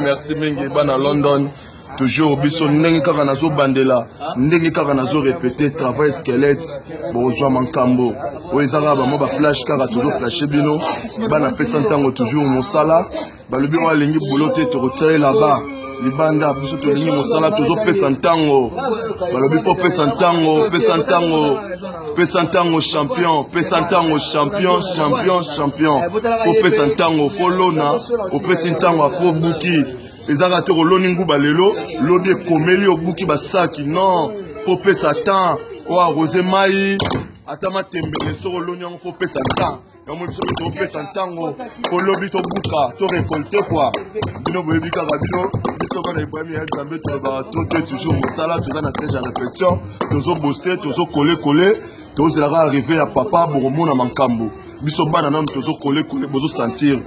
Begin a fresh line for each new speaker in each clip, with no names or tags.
Merci mingi bana London. Toujours biso ndenge kaka nazo bandela, ndenge kaka nazo répéter travail squelette bozwa mankambo. Oezaka ba mo ba flash kaka toujours flasher bino. Bana pesa ntango toujours mosala. Balobi wa lingi bolote to retirer là-bas. Libanda biso to lingi mosala toujours pesa ntango. Balobi fo pesa ntango, pesa ntango. Pesa ntango champion, pesa ntango champion, champion, champion. Fo pesa ntango, fo lona, o pesa ntango apo buki. Ezaka to loni nguba lelo, lodi komeli obuki basaki non, fo pesa temps, o arrosé mai, atama tembele soro loni yango fo pesa temps. Yamo biso to pesa ntango, fo lobi to buka, to récolter quoi. Bino boyebi kaka bino, biso kana Ibrahim ya Nzambe to ba to toujours mosala, to na stage à répétition, tozo bosser, tozo coller, tozo la arriver à papa boromona mankambo. Biso bana nan tozo coller bozo sentir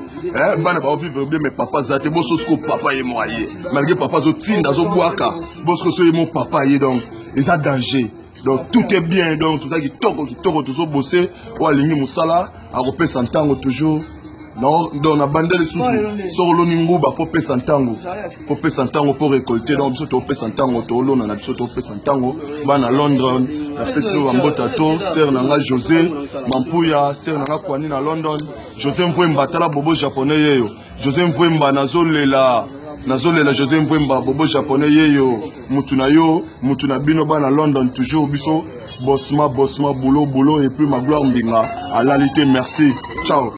bana ba vivre bien mais papa zate boso sko papa est moyen malgré papa zo tinda zo boaka bosko so mon papa est donc ils a danger donc tout est bien donc tout ça qui toko tozo bosser ou aligner musala a repé santango toujours non dans la bande les sous sur l'oningo ba faut pesa ntango pour récolter donc biso to pesa ntango to lona na biso to pesa ntango bana London la peso ambota to ser nanga José Mampuya ser nanga kwani na London José Mvwemba tala bobo japonais yeyo José Mvwemba nazolela José Mvwemba bobo japonais yeyo mutu na bino bana London toujours biso bossement boulot et puis ma gloire mbinga à l'alité merci ciao.